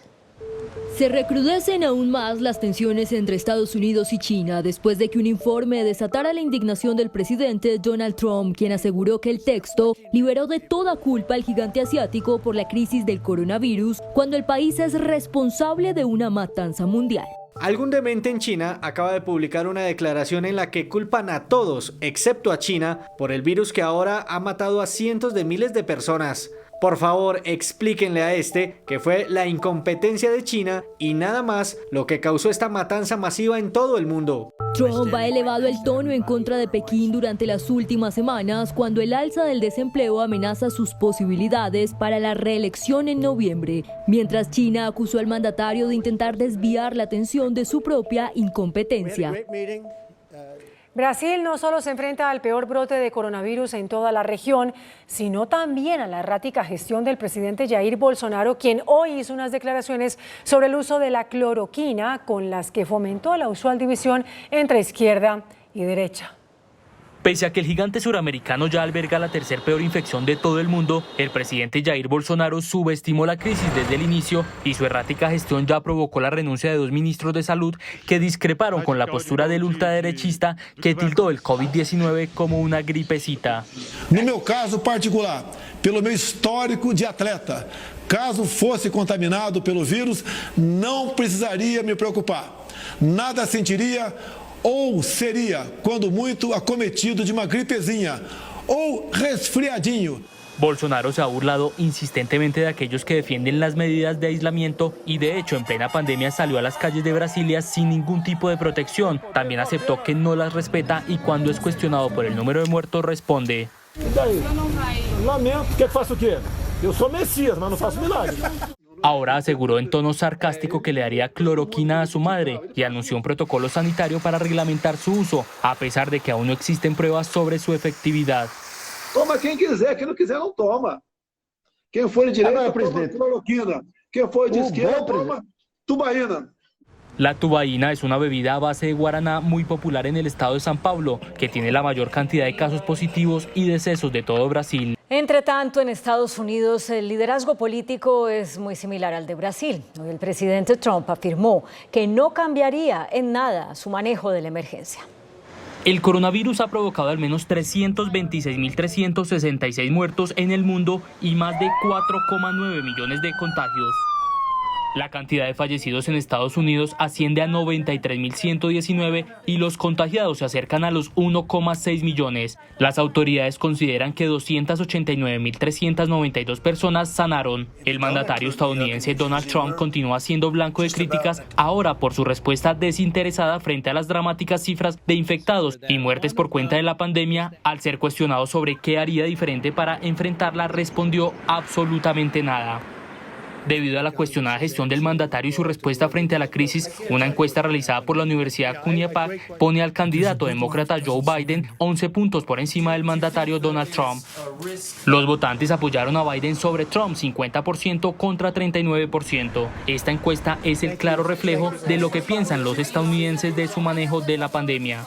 S19: Se recrudecen aún más las tensiones entre Estados Unidos y China después de que un informe desatara la indignación del presidente Donald Trump, quien aseguró que el texto liberó de toda culpa al gigante asiático por la crisis del coronavirus, cuando el país es responsable de una matanza mundial.
S20: Algún demente en China acaba de publicar una declaración en la que culpan a todos, excepto a China, por el virus que ahora ha matado a cientos de miles de personas. Por favor, explíquenle a este que fue la incompetencia de China y nada más lo que causó esta matanza masiva en todo el mundo.
S19: Trump ha elevado el tono en contra de Pekín durante las últimas semanas, cuando el alza del desempleo amenaza sus posibilidades para la reelección en noviembre, mientras China acusó al mandatario de intentar desviar la atención de su propia incompetencia.
S2: Brasil no solo se enfrenta al peor brote de coronavirus en toda la región, sino también a la errática gestión del presidente Jair Bolsonaro, quien hoy hizo unas declaraciones sobre el uso de la cloroquina, con las que fomentó la usual división entre izquierda y derecha.
S8: Pese a que el gigante suramericano ya alberga la tercer peor infección de todo el mundo, el presidente Jair Bolsonaro subestimó la crisis desde el inicio y su errática gestión ya provocó la renuncia de 2 ministros de salud que discreparon con la postura del ultraderechista que tildó el COVID-19 como una gripecita.
S9: No meu caso particular, pelo meu histórico de atleta, caso fosse contaminado pelo vírus, não precisaria me preocupar. Nada sentiria ou seria, quando muito, acometido de uma gripezinha ou resfriadinho.
S8: Bolsonaro se ha burlado insistentemente de aquellos que defienden las medidas de aislamiento y de hecho en plena pandemia salió a las calles de Brasilia sin ningún tipo de protección. También aceptó que no las respeta y cuando es cuestionado por el número de muertos responde:
S9: Lamento, que faço o quê? Eu sou Messias, mas não faço milagre.
S8: Ahora aseguró en tono sarcástico que le daría cloroquina a su madre y anunció un protocolo sanitario para reglamentar su uso, a pesar de que aún no existen pruebas sobre su efectividad.
S9: Toma quem quiser não toma. Quem for de direita toma cloroquina, quem for de izquierda toma tubaína.
S8: La tubaína es una bebida a base de guaraná muy popular en el estado de San Pablo, que tiene la mayor cantidad de casos positivos y decesos de todo Brasil.
S5: Entre tanto, en Estados Unidos el liderazgo político es muy similar al de Brasil. Hoy el presidente Trump afirmó que no cambiaría en nada su manejo de la emergencia.
S8: El coronavirus ha provocado al menos 326.366 muertos en el mundo y más de 4,9 millones de contagios. La cantidad de fallecidos en Estados Unidos asciende a 93.119 y los contagiados se acercan a los 1,6 millones. Las autoridades consideran que 289.392 personas sanaron. El mandatario estadounidense Donald Trump continúa siendo blanco de críticas ahora por su respuesta desinteresada frente a las dramáticas cifras de infectados y muertes por cuenta de la pandemia. Al ser cuestionado sobre qué haría diferente para enfrentarla, respondió absolutamente nada. Debido a la cuestionada gestión del mandatario y su respuesta frente a la crisis, una encuesta realizada por la Universidad Quinnipiac pone al candidato demócrata Joe Biden 11 puntos por encima del mandatario Donald Trump. Los votantes apoyaron a Biden sobre Trump 50% contra 39%. Esta encuesta es el claro reflejo de lo que piensan los estadounidenses de su manejo de la pandemia.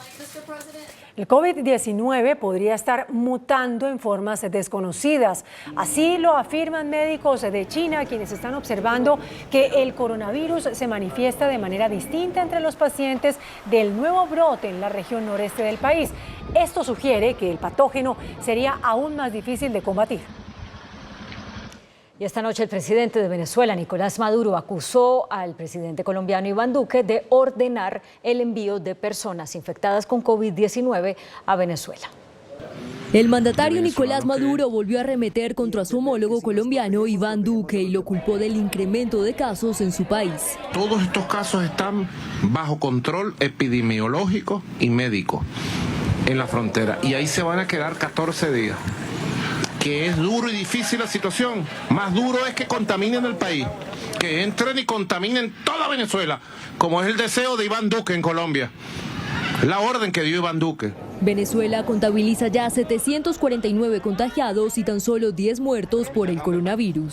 S2: El COVID-19 podría estar mutando en formas desconocidas. Así lo afirman médicos de China, quienes están observando que el coronavirus se manifiesta de manera distinta entre los pacientes del nuevo brote en la región noreste del país. Esto sugiere que el patógeno sería aún más difícil de combatir.
S5: Y esta noche el presidente de Venezuela, Nicolás Maduro, acusó al presidente colombiano Iván Duque de ordenar el envío de personas infectadas con COVID-19 a Venezuela.
S19: El mandatario Nicolás Maduro volvió a arremeter contra su homólogo colombiano Iván Duque y lo culpó del incremento de casos en su país.
S10: Todos estos casos están bajo control epidemiológico y médico en la frontera y ahí se van a quedar 14 días. Que es duro y difícil la situación. Más duro es que contaminen el país, que entren y contaminen toda Venezuela, como es el deseo de Iván Duque en Colombia. La orden que dio Iván Duque.
S19: Venezuela contabiliza ya 749 contagiados y tan solo 10 muertos por el coronavirus.